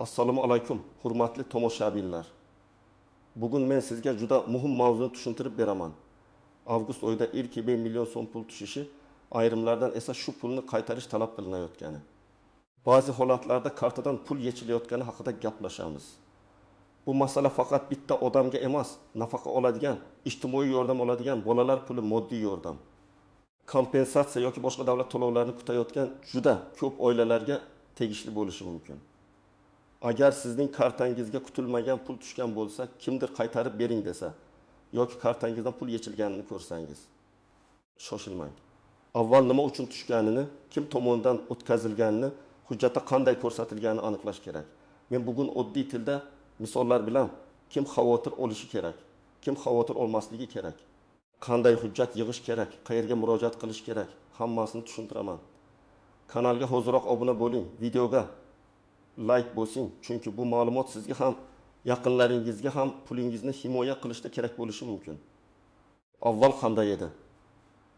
Assalomu alaykum, hurmatli tomoshabinlar. Bugun men sizga juda muhim mavzuni tushuntirib beraman. Avgust oyida ilk 1 million so'm pul tushishi, ayrimlardan esa shu pulni qaytarish talab qilinayotgani. Ba'zi holatlarda kartadan pul yechilayotgani haqida gaplashamiz. Bu masala faqat bitta odamga emas, nafaqa oladigan, ijtimoiy yordam oladigan bolalar puli moddiy yordam, kompensatsiya yoki boshqa davlat to'lovlarini kutayotgan juda ko'p oilalarga tegishli bo'lishi mumkin. Agar sizning kartangizga kutilmagan pul tushgan bo'lsa, kimdir qaytarib bering desa, yoki kartangizdan pul yechilganini ko'rsangiz, shoshilmang. Avval nima uchun tushganini, kim tomonidan o'tkazilganini, hujjatda qanday ko'rsatilganini aniqlash kerak. Men bugun oddiy tilda misollar bilan kim xavotir olishi kerak, kim xavotir olmasligi kerak, qanday hujjat yig'ish kerak, qayerga murojaat qilish kerak, hammasini tushuntiraman. Kanalga hoziroq obuna bo'ling, videoga like bosing, chunki bu ma'lumot sizga ham, yaqinlaringizga ham pulingizni himoya qilishda kerak bo'lishi mumkin. Avval qanday edi?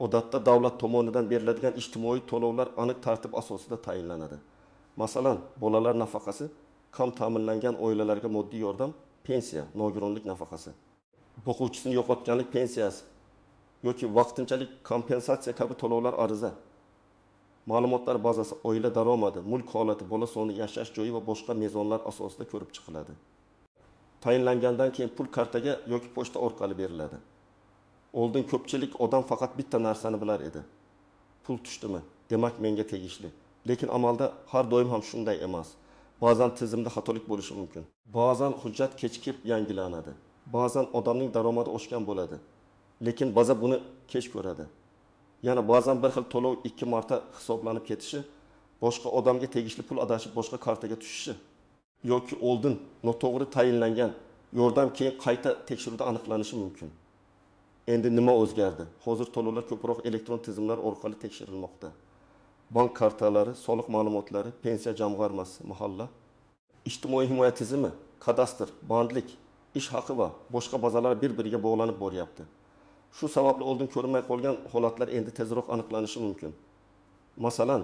Odatda davlat tomonidan beriladigan ijtimoiy to'lovlar aniq tartib asosida tayinlanadi. Masalan, bolalar nafaqasi, kam ta'minlangan oilalarga moddiy yordam, pensiya, nogironlik nafaqasi, o'quvchisini yo'qotganlik pensiyasi yoki vaqtinchalik kompensatsiya kabi to'lovlar ariza. Ma'lumotlar bazasi oila daromadi, mulk holati, bola soni, yashash joyi va boshqa mezonlar asosida ko'rib chiqiladi. Tayinlangandan keyin pul kartaga yoki pochta orqali beriladi. Oldin ko'pchilik odam faqat bitta narsani bilar edi. Pul tushdimi? Demak menga tegishli. Lekin amalda har doim ham shunday emas. Ba'zan tizimda xatolik bo'lishi mumkin. Ba'zan hujjat kechikib yangilanadi. Ba'zan odamning daromadi oshgan bo'ladi. Lekin baza buni kech ko'radi. Yana ba'zan bir xil to'lov 2 marta hisoblanib ketishi, boshqa odamga tegishli pul adashib boshqa kartaga tushishi yoki oldin noto'g'ri tayinlangan yordam keyin qayta tekshiruvda aniqlanishi mumkin. Endi nima o'zgardi? Hozir to'lovlar ko'proq elektron tizimlar orqali tekshirilmoqda. Bank kartalari, soliq ma'lumotlari, pensiya jamg'armasi, mahalla, ijtimoiy himoya tizimi, kadastr, bandlik, ish haqi va boshqa bazalar bir-biriga bog'lanib boryapti. Shu sababli oldin ko'rinmay qolgan holatlar endi tezroq aniqlanishi mumkin. Masalan,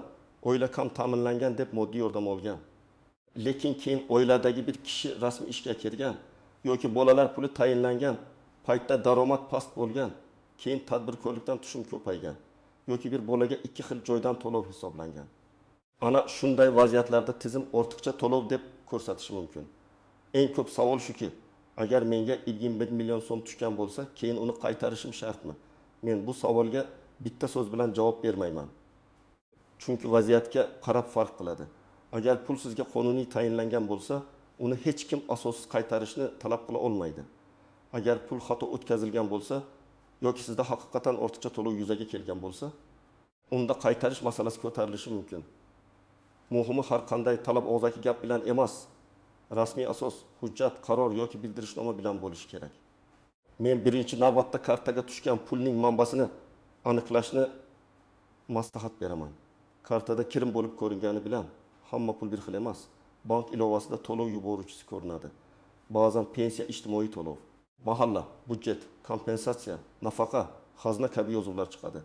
oila kam ta'minlangan deb moddiy yordam olgan, lekin keyin oiladagi bir kishi rasmiy ishga kirgan yoki bolalar puli tayinlangan paytda daromad past bo'lgan, keyin tadbirkorlikdan tushum ko'paygan yoki bir bolaga 2 xil joydan to'lov hisoblangan. Ana shunday vaziyatlarda tizim ortiqcha to'lov deb ko'rsatishi mumkin. Eng ko'p savol shuki, agar menga 1 million so'm tushgan bo'lsa, keyin uni qaytarishim shartmi? Men bu savolga bitta so'z bilan javob bermayman. Chunki vaziyatga qarab farq qiladi. Agar pul sizga qonuniy tayinlangan bo'lsa, uni hech kim asossiz qaytarishni talab qila olmaydi. Agar pul xato o'tkazilgan bo'lsa yoki sizda haqiqatan ortiqcha to'lov yuzaga kelgan bo'lsa, unda qaytarish masalasi ko'tarilishi mumkin. Muhimi har qanday talab og'zaki gap bilan emas, rasmiy asos, hujjat, qaror yoki bildirishnoma bilan bo'lishi kerak. Men birinchi navbatda kartaga tushgan pulning manbasini aniqlashni maslahat beraman. Kartada kirim bo'lib ko'ringani bilan hamma pul bir xil emas. Bank ilovasida to'lov yuboruvchisi ko'rinadi. Ba'zan pensiya, ijtimoiy to'lov, mahalla, budjet, kompensatsiya, nafaqa, xazna kabi yozuvlar chiqadi.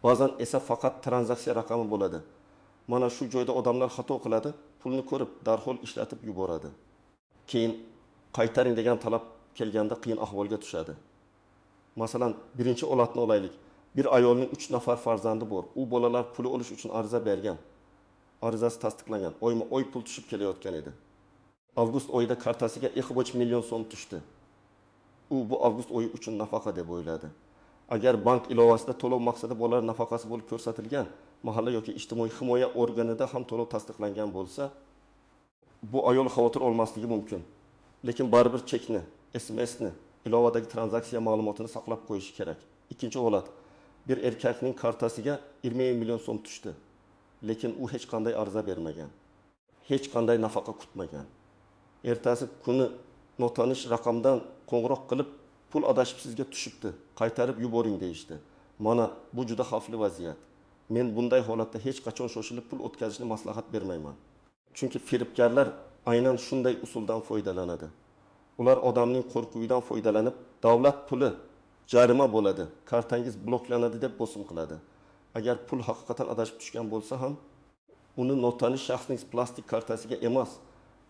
Ba'zan esa faqat tranzaksiya raqami bo'ladi. Mana shu joyda odamlar xato qiladi, pulni ko'rib darhol ishlatib yuboradi. Keyin qaytaring degan talab kelganda qiyin ahvolga tushadi. Masalan, birinchi holatni olaylik. Bir ayolning 3 nafar farzandi bor. U bolalar pul olish uchun ariza bergan. Arizasi tasdiqlangan. Oyma-oy pul tushib kelayotgan edi. Avgust oyida kartasiga 2,5 million so'm tushdi. U bu avgust oyi uchun nafaqa deb o'yladi. Agar bank ilovasida to'lov maqsadi bolalar nafaqasi bo'lib ko'rsatilgan, mahalla yoki ijtimoiy himoya organida ham to'lov tasdiqlangan bo'lsa, bu ayol xavotir olmasligi mumkin. Lekin baribir chekni, SMSni, ilovadagi tranzaksiya ma'lumotini saqlab qo'yish kerak. Ikkinchi holat. Bir erkakning kartasiga 20 million so'm tushdi. Lekin u hech qanday ariza bermagan. Hech qanday nafaqa kutmagan. Ertasi kuni notanish raqamdan qo'ng'iroq qilib, pul adashib sizga tushibdi, qaytarib yuboring deyishdi. Mana bu juda xavfli vaziyat. Men bunday holatda hech qachon shoshilib pul o'tkazishni maslahat bermayman. Chunki firibgarlar aynan shunday usuldan foydalanadi. Ular odamning qo'rquvidan foydalanib, davlat puli jarima bo'ladi, kartangiz bloklanadi deb bosim qiladi. Agar pul haqiqatan adashib tushgan bo'lsa ham, uni notanish shaxsning plastik kartasiga emas,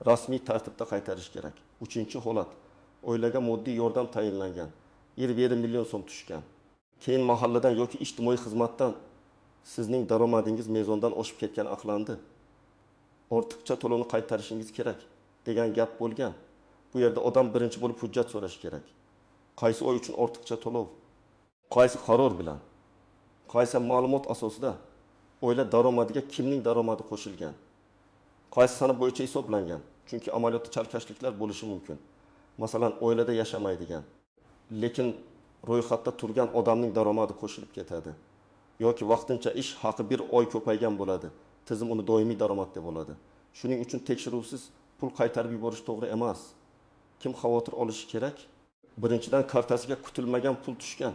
rasmiy tartibda qaytarish kerak. 3-holat. Oilaga moddiy yordam tayinlangan. 20 million so'm tushgan. Keyin mahalladan yoki ijtimoiy xizmatdan sizning daromadingiz mezondan oshib ketgani aniqlandi. Ortiqcha to'lovni qaytarishingiz kerak degan gap bo'lgan. Bu yerda odam birinchi bo'lib hujjat so'rashi kerak. Qaysi oy uchun ortiqcha to'lov? Qaysi qaror bilan? Qaysi ma'lumot asosida? Oila daromadiga kimning daromadi qo'shilgan? Qaysi sana bo'yicha hisoblangan? Chunki amaliyotda chalkashliklar bo'lishi mumkin. Masalan, oilada yashamaydigan, lekin ro'yxatda turgan odamning daromadi qo'shilib ketadi. Yoki vaqtincha ish haqi bir oy ko'paygan bo'ladi. Tizim uni doimiy daromad deb oladi. Shuning uchun tekshiruvsiz pul qaytarib yuborish to'g'ri emas. Kim xavotir olishi kerak? Birinchidan, kartasiga kutilmagan pul tushgan,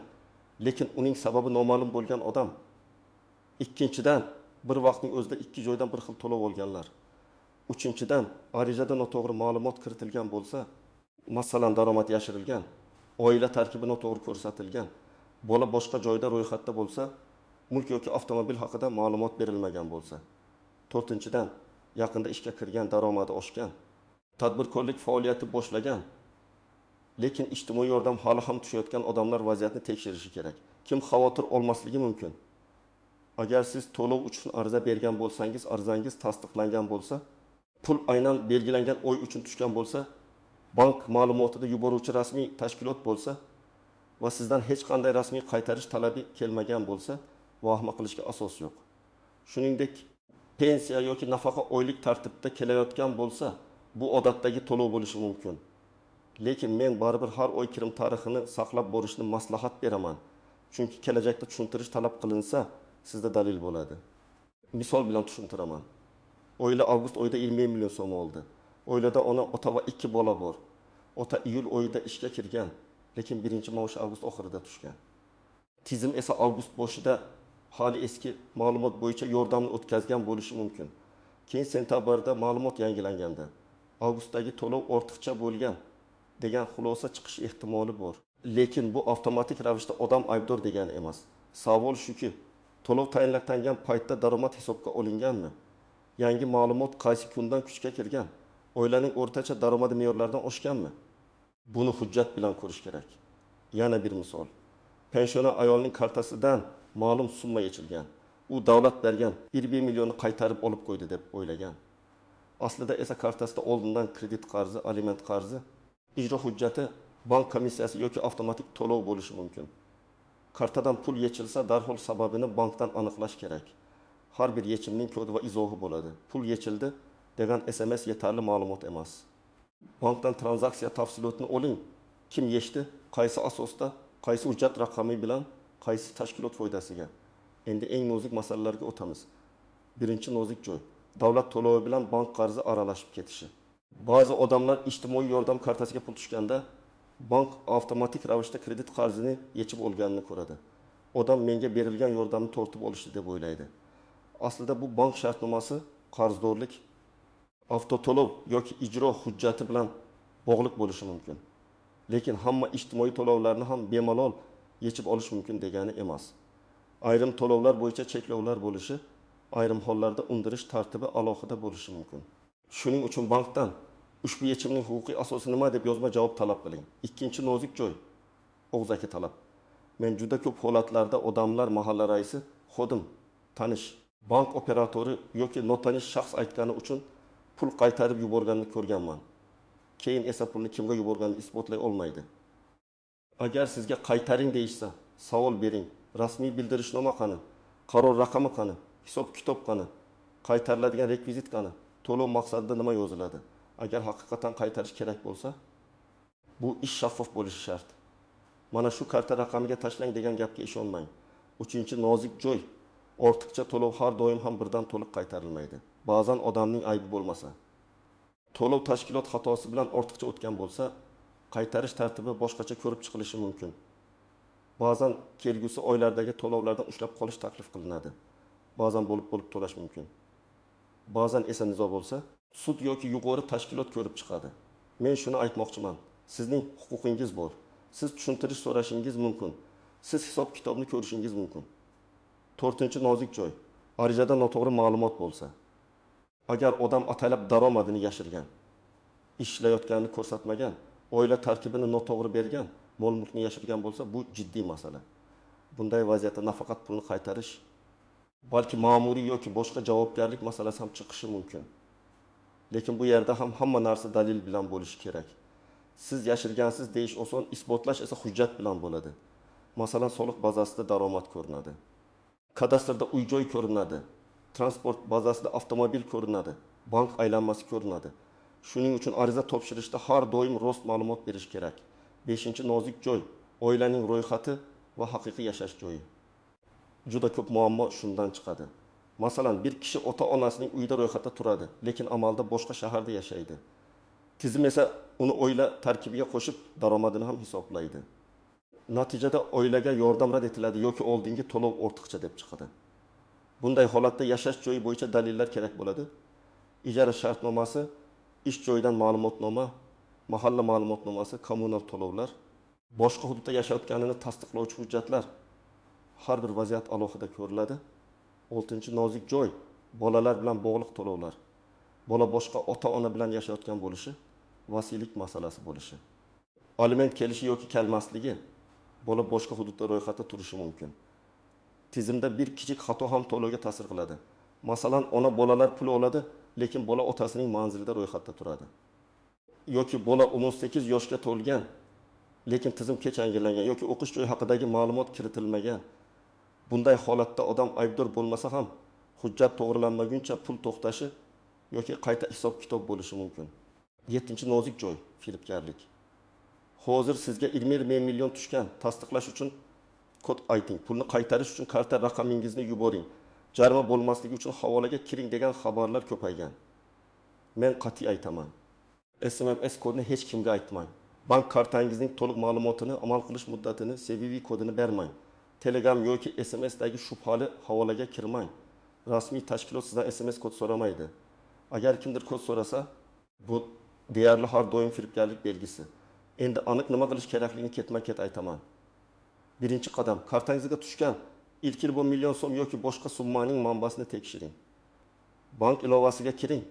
lekin uning sababi noma'lum bo'lgan odam. Ikkinchidan, bir vaqtning o'zida ikki joydan bir xil to'lov olganlar. Uchinchidan, arizada noto'g'ri ma'lumot kiritilgan bo'lsa, masalan, daromad yashirilgan, oila tarkibi noto'g'ri ko'rsatilgan, bola boshqa joyda ro'yxatda bo'lsa, mulk yoki avtomobil haqida ma'lumot berilmagan bo'lsa. To'rtinchidan, yaqinda ishga kirgan, daromadi oshgan, tadbirkorlik faoliyati boshlagan, lekin ijtimoiy yordam hali ham tushayotgan odamlar vaziyatni tekshirishi kerak. Kim xavotir olmasligi mumkin? Agar siz to'lov uchun ariza bergan bo'lsangiz, arizangiz tasdiqlangan bo'lsa, pul aynan belgilangan oy uchun tushgan bo'lsa, bank ma'lumotida yuboruvchi rasmiy tashkilot bo'lsa va sizdan hech qanday rasmiy qaytarish talabi kelmagan bo'lsa, vahima qilishga asos yo'q. Shuningdek, pensiya yoki nafaqa oylik tartibda kelayotgan bo'lsa, bu odatdagi to'lov bo'lishi mumkin. Lekin men baribir har oy kirim tarixini saqlab borishni maslahat beraman. Chunki kelajakda tushuntirish talab qilinsa, sizda dalil bo'ladi. Misol bilan tushuntiraman. Oila avgust oyida 20 million so'm oldi. Oilada ona, ota va 2 bola bor. Ota iyul oyida ishga kirgan, lekin birinchi maoshi avgust oxirida tushgan. Tizim esa avgust boshida hali eski ma'lumot bo'yicha yordamni o'tkazgan bo'lishi mumkin. Keyin sentabrda ma'lumot yangilanganda avgustdagi to'lov ortiqcha bo'lgan degan xulosa chiqish ehtimoli bor. Lekin bu avtomatik ravishda odam aybdor degani emas. Savol shuki, to'lov tayinlangan paytda daromad hisobga olinganmi? Yangi ma'lumot qaysi kundan kuchga kirgan? Oilaning o'rtacha daromadi me'yorlaridan oshganmi? Buni hujjat bilan ko'rish kerak. Yana bir misol. Pensiona ayolning kartasidan ma'lum summa yechilgan. U davlat bergan 20 millionni qaytarib olib qo'ydi deb o'ylagan. Aslida esa kartasida oldindan kredit qarzi, aliment qarzi, ijro hujjati, bank komissiyasi yoki avtomatik to'lov bo'lishi mumkin. Kartadan pul yechilsa, darhol sababini bankdan aniqlash kerak. Har bir yechimning kodi va izohi bo'ladi. Pul yechildi degan SMS yetarli ma'lumot emas. Bankdan tranzaksiya tafsilotini oling. Kim yechdi, qaysi asosda, qaysi hujjat raqami bilan, qaysi tashkilot foydasiga. Endi eng nozik masalalarga o'tamiz. Birinchi nozik joy, davlat to'lovi bilan bank qarzi aralashib ketishi. Ba'zi odamlar ijtimoiy yordam kartasiga pul tushganda, bank avtomatik ravishda kredit qarzini yechib olganini ko'radi. Odam menga berilgan yordamni tortib olishdi deb o'ylaydi. Aslida bu bank shartnomasi qarzdorlik, avtoto'lov yoki ijro hujjati bilan bog'liq bo'lishi mumkin. Lekin hamma ijtimoiy to'lovlarni ham bemalol yechib olish mumkin degani emas. Ayrim to'lovlar bo'yicha cheklovlar bo'lishi, ayrim hollarda undirish tartibi alohida bo'lishi mumkin. Shuning uchun bankdan ushbu yechimning huquqiy asosi nima deb yozma javob talab qiling. Ikkinchi nozik joy, og'zaki talab. Men juda ko'p holatlarda odamlar mahalla raisi, xodim, tanish, bank operatori yoki notanish shaxs aytgani uchun pul qaytarib yuborganini ko'rganman. Keyin esa pulni kimga yuborganini isbotlay olmaydi. Agar sizga qaytaring deyishsa, savol bering. Rasmiy bildirishnoma qani? Qaror raqami qani? Hisob kitob qani? Qaytariladigan rekvizit qani? To'lov maqsadida nima yoziladi? Agar haqiqatan qaytarish kerak bo'lsa, bu ish shaffof bo'lishi shart. Mana shu karta raqamiga tashlang degan gapga ishonmang. Uchinchi nozik joy, ortiqcha to'lov har doim ham birdan to'liq qaytarilmaydi. Ba'zan odamning aybi bo'lmasa, to'lov tashkilot xatosi bilan ortiqcha o'tgan bo'lsa, qaytarish tartibi boshqacha ko'rib chiqilishi mumkin. Ba'zan kelgusi oylardagi to'lovlardan ushlab qolish taklif qilinadi. Ba'zan bo'lib to'lash mumkin. Ba'zan esa nizo bo'lsa, sud yoki yuqori tashkilot ko'rib chiqadi. Men shuni aytmoqchiman. Sizning huquqingiz bor. Siz tushuntirish so'rashingiz mumkin. Siz hisob kitobni ko'rishingiz mumkin. To'rtinchi nozik joy, arizada noto'g'ri ma'lumot bo'lsa. Agar odam atalab daromadini yashirgan, ishlayotganini ko'rsatmagan, oila tarkibini noto'g'ri bergan, mol mulkni yashirgan bo'lsa, bu jiddiy masala. Bunday vaziyatda nafaqat pulni qaytarish, balki ma'muriy yoki boshqa javobgarlik masalasi ham chiqishi mumkin. Lekin bu yerda ham hamma narsa dalil bilan bo'lishi kerak. Siz yashirgansiz deyish oson, isbotlash esa hujjat bilan bo'ladi. Masalan, soliq bazasida daromad ko'rinadi. Kadastrda uy-joy ko'rinadi. Transport bazasida avtomobil ko'rinadi. Bank aylanmasi ko'rinadi. Shuning uchun ariza topshirishda har doim rost ma'lumot berish kerak. 5-nozik joy, oilaning ro'yxati va haqiqiy yashash joyi. Juda ko'p muammo shundan chiqadi. Masalan, bir kishi ota-onasining uyida ro'yxatda turadi, lekin amalda boshqa shaharda yashaydi. Tizim esa uni oila tarkibiga qo'shib daromadini ham hisoblaydi. Natijada oilaga yordam rad etiladi yoki oldingi to'lov ortiqcha deb chiqadi. Bunday holatda yashash joyi bo'yicha dalillar kerak bo'ladi. Ijara shartnomasi, ish joyidan ma'lumotnoma, mahalla ma'lumotnomasi, kommunal to'lovlar, boshqa hududda yashayotganini tasdiqlovchi hujjatlar. Har bir vaziyat alohida ko'riladi. 6-nozik joy, bolalar bilan bog'liq to'lovlar. Bola boshqa ota-ona bilan yashayotgan bo'lishi, vasiylik masalasi bo'lishi. Aliment kelishi yoki kelmasligi, bola boshqa hududda ro'yxatda turishi mumkin. Tizimda bir kichik xato ham to'lovga ta'sir qiladi. Masalan, ona bolalar pul oladi, lekin bola otasining manzilida ro'yxatda turadi. Yoki bola 18 yoshga to'lgan, lekin tizim kech yangilangan yoki o'qish joyi haqidagi ma'lumot kiritilmagan. Bunday holatda odam aybdor bo'lmasa ham hujjat to'g'rilanmaguncha pul to'xtashi yoki qayta hisob-kitob bo'lishi mumkin. 7-nozik joy, firibgarlik. Hozir sizga 20 million tushgan, tasdiqlash uchun kod ayting, pulni qaytarish uchun karta raqamingizni yuboring. Jarima bo'lmasligi uchun havolaga kiring degan xabarlar ko'paygan. Men qat'iy aytaman. SMS kodini hech kimga aytmang. Bank kartangizning to'liq ma'lumotini, amal qilish muddatini, CVV kodini bermang. Telegram yoki SMSdagi shubhali havolaga kirmang. Rasmiy tashkilot sizdan SMS kod so'ramaydi. Agar kimdir kod so'rasa, bu deyarli har doim firibgarlik belgisi. Endi aniq nima qilish kerakligini ketma-ket aytaman. Birinchi qadam, kartangizga tushgan ilk yil bu million so'm yoki boshqa summaning manbasini tekshiring. Bank ilovasiga kiring.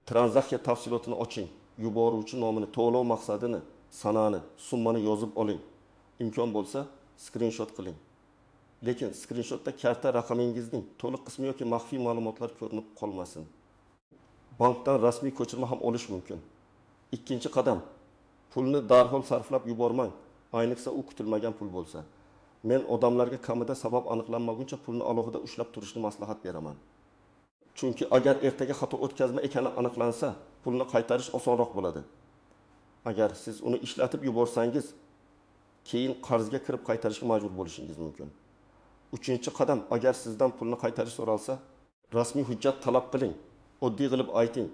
Tranzaksiya tafsilotini oching. Yuboruvchi nomini, to'lov maqsadini, sanani, summani yozib oling. Imkon bo'lsa, skrinshot qiling. Lekin skrinshotda karta raqamingizning to'liq qismi yoki maxfiy ma'lumotlar ko'rinib qolmasin. Bankdan rasmiy ko'chirma ham olish mumkin. Ikkinchi qadam, pulni darhol sarflab yubormang, ayniqsa u kutilmagan pul bo'lsa. Men odamlarga kamida sabab aniqlanmaguncha pulni alohida ushlab turishni maslahat beraman. Chunki agar ertaga xato o'tkazma ekani aniqlansa, pulni qaytarish osonroq bo'ladi. Agar siz uni ishlatib yuborsangiz, keyin qarzga kirib qaytarishga majbur bo'lishingiz mumkin. Uchinchi qadam, agar sizdan pulni qaytarish so'ralsa, rasmiy hujjat talab qiling. Oddiy qilib ayting.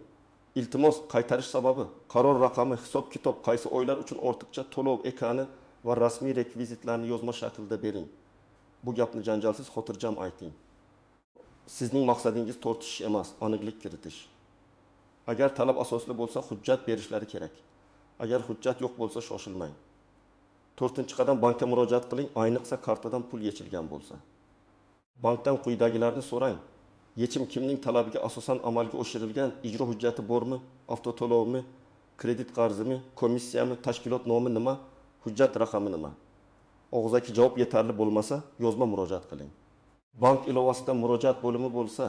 Iltimos, qaytarish sababi, qaror raqami, hisob-kitob, qaysi oylar uchun ortiqcha to'lov ekani va rasmiy rekvizitlarni yozma shaklda bering. Bu gapni janjalsiz, xotirjam ayting. Sizning maqsadingiz tortishish emas, aniqlik kiritish. Agar talab asosli bo'lsa, hujjat berishlari kerak. Agar hujjat yo'q bo'lsa, shoshilmang. 4-qadam, bankka murojaat qiling, ayniqsa kartadan pul yechilgan bo'lsa. Bankdan quyidagilarni so'rang. Yechim kimning talabiga asosan amalga oshirilgan, ijro hujjati bormi, avtoto'lovmi, kredit qarzimi, komissiyami, tashkilot nomi nima, hujjat raqami nima? Og'zaki javob yetarli bo'lmasa, yozma murojaat qiling. Bank ilovasida murojaat bo'limi bo'lsa,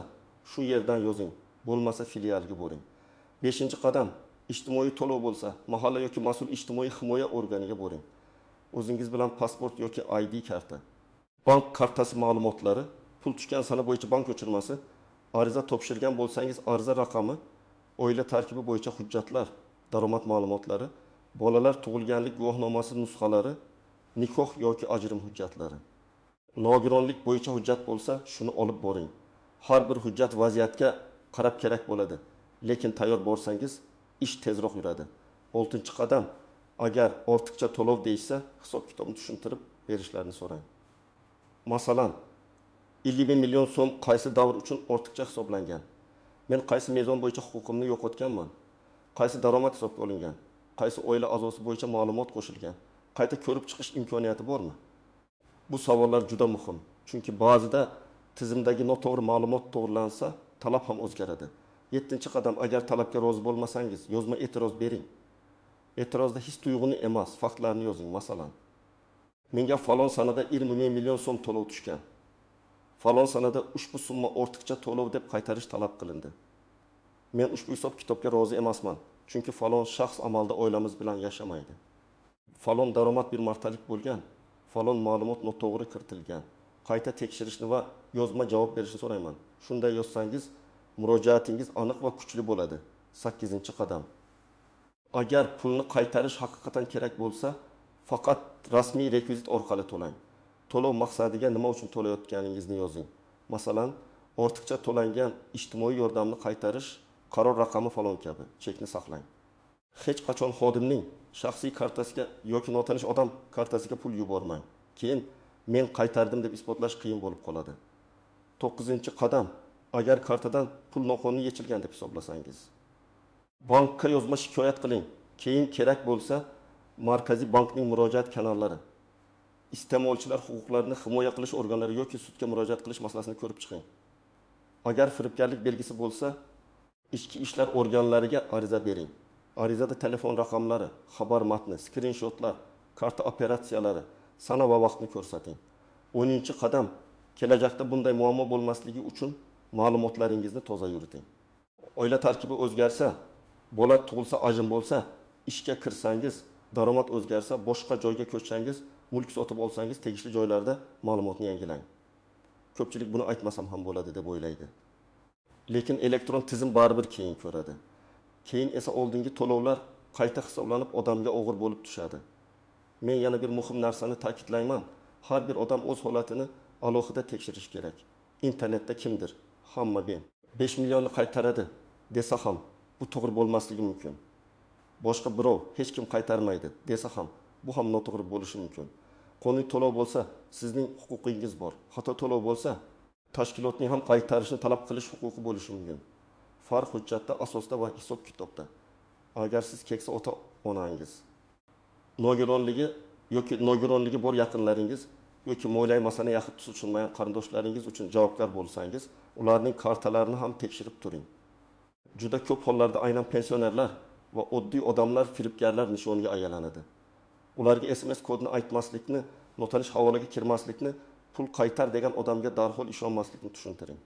shu yerdan yozing, bo'lmasa filialga boring. 5-qadam, ijtimoiy to'lov bo'lsa, mahalla yoki mas'ul ijtimoiy himoya organiga boring. O'zingiz bilan pasport yoki ID karta, bank kartasi ma'lumotlari, pul tushgan sana bo'yicha bank ko'chirmasi, ariza topshirgan bo'lsangiz ariza raqami, oila tarkibi bo'yicha hujjatlar, daromad ma'lumotlari, bolalar tug'ilganlik guvohnomasi nusxalari, nikoh yoki ajrim hujjatlari. Nogironlik bo'yicha hujjat bo'lsa, shuni olib boring. Har bir hujjat vaziyatga qarab kerak bo'ladi, lekin tayyor borsangiz, ish tezroq yuradi. 6-qadam, agar ortiqcha to'lov deysa, hisob-kitobni tushuntirib berishlarini so'rang. Masalan, 50 million so'm qaysi davr uchun ortiqcha hisoblangan? Men qaysi mezon bo'yicha huquqimni yo'qotganman? Qaysi daromad hisobga olingan? Qaysi oila a'zosi bo'yicha ma'lumot qo'shilgan? Qayta ko'rib chiqish imkoniyati bormi? Bu savollar juda muhim. Chunki ba'zida tizimdagi noto'g'ri ma'lumot to'g'rilansa, talab ham o'zgaradi. 7-qadam, agar talabga rozi bo'lmasangiz, yozma e'tiroz bering. E'tirozda his tuyg'uni emas, faktlarni yozing. Masalan, menga falon sanada 20 million so'm to'lov tushgan. Falon sanada ushbu summa ortiqcha to'lov deb qaytarish talab qilindi. Men ushbu hisob kitobga rozi emasman. Chunki falon shaxs amalda oilamiz bilan yashamaydi. Falon daromad bir martalik bo'lgan, falon ma'lumot noto'g'ri kiritilgan. Qayta tekshirishni va yozma javob berishni so'rayman. Shunday yozsangiz, murojaatingiz aniq va kuchli bo'ladi. 8-qadam. Agar pulni qaytarish haqiqatan kerak bo'lsa, faqat rasmiy rekvizit orqali to'lang. To'lov maqsadiga nima uchun to'layotganingizni yozing. Masalan, ortiqcha to'langan ijtimoiy yordamni qaytarish, qaror raqami falon kabi chekni saqlang. Hech qachon xodimning shaxsiy kartasiga yoki notanish odam kartasiga pul yubormang. Keyin men qaytardim deb isbotlash qiyin bo'lib qoladi. 9-qadam. Agar kartadan pul noqonuniy yechilgan deb hisoblasangiz, bankka yozma shikoyat qiling. Keyin kerak bo'lsa, Markaziy bankning murojaat kanallari, iste'molchilar huquqlarini himoya qilish organlari yoki sudga murojaat qilish masalasini ko'rib chiqing. Agar firibgarlik belgisi bo'lsa, ichki ishlar organlariga ariza bering. Arizada telefon raqamlari, xabar matni, skrinshotlar, karta operatsiyalari, sana va vaqtni ko'rsating. 10-qadam. Kelajakda bunday muammo bo'lmasligi uchun ma'lumotlaringizni toza yuriting. Oila tarkibi o'zgarsa, bola tug'ilsa, ajin bo'lsa, ishga kirsangiz, daromad o'zgarsa, boshqa joyga ko'chsangiz, mulk sotib olsangiz, tegishli joylarda ma'lumotni yangilang. Ko'pchilik buni aytmasam ham bo'ladi deb o'ylaydi. Lekin elektron tizim baribir keyin ko'radi. Keyin esa oldingi to'lovlar qayta hisoblanib odamga og'ir bo'lib tushadi. Men yana bir muhim narsani ta'kidlayman. Har bir odam o'z holatini alohida tekshirish kerak. Internetda kimdir? Hamma men 5 millionni qaytaradi desa ham bu to'g'ri bo'lmasligi mumkin. Boshqa birov hech kim qaytarmaydi desa ham bu ham noto'g'ri bo'lishi mumkin. Qonuniy to'lov bo'lsa, sizning huquqingiz bor. Xato to'lov bo'lsa, tashkilotning ham qaytarishni talab qilish huquqi bo'lishi mumkin. Farq hujjatda, asosda va hisob kitobda. Agar siz keksa ota-onangiz, nogironligi bor yaqinlaringiz yoki moliyaviy masalani yaxshi tushunmagan qarindoshlaringiz uchun javobgar bo'lsangiz, ularning kartalarini ham tekshirib turing. Juda ko'p hollarda aynan pensionerlar va oddiy odamlar firibgarlar nishoniga aylanadi. Ularga SMS kodini aytmaslikni, notanish havolaga kirmaslikni, pul qaytar degan odamga darhol ishonmaslikni tushuntiring.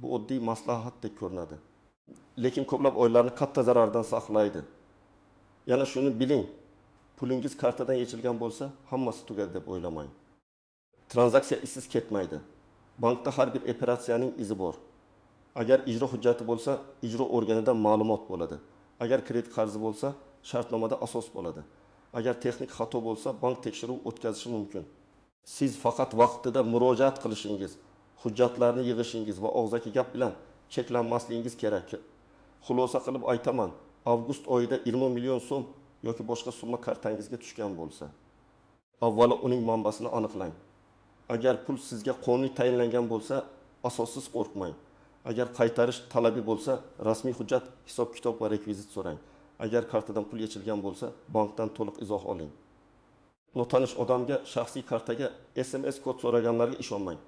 Bu oddiy maslahatdek ko'rinadi. Lekin ko'plab oilalarni katta zarardan saqlaydi. Yana shuni biling, pulingiz kartadan yechilgan bo'lsa, hammasi tugadi deb o'ylamang. Transaksiya izsiz ketmaydi. Bankda har bir operatsiyaning izi bor. Agar ijro hujjati bo'lsa, ijro organidan ma'lumot bo'ladi. Agar kredit qarzi bo'lsa, shartnomada asos bo'ladi. Agar texnik xato bo'lsa, bank tekshiruv o'tkazishi mumkin. Siz faqat vaqtida murojaat qilishingiz, hujjatlarni yig'ishingiz va og'zaki gap bilan cheklanmasligingiz kerak. Xulosa qilib aytaman, avgust oyida 20 million so'm yoki boshqa summa kartangizga tushgan bo'lsa, avvalo uning manbasini aniqlang. Agar pul sizga qonuniy tayinlangan bo'lsa, asossiz qo'rqmang. Agar qaytarish talabi bo'lsa, rasmiy hujjat, hisob-kitob va rekvizit so'rang. Agar kartadan pul yechilgan bo'lsa, bankdan to'liq izoh oling. Notanish odamga shaxsiy kartaga SMS kod so'raganlarga ishonmang.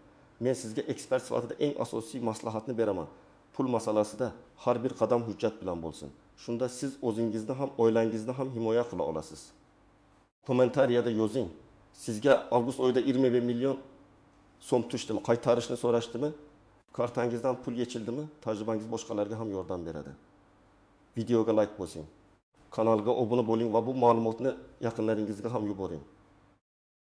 Men sizga ekspert sifatida eng asosiy maslahatni beraman. Pul masalasida har bir qadam hujjat bilan bo'lsin. Shunda siz o'zingizni ham, oilangizni ham himoya qila olasiz. Kommentariyada yozing. Sizga avgust oyida 20 million so'm tushdimi, qaytarishni so'rashdimi? Kartangizdan pul yechildimi? Tajribangiz boshqalarga ham yordam beradi. Videoga like bosing. Kanalga obuna bo'ling va bu ma'lumotni yaqinlaringizga ham yuboring.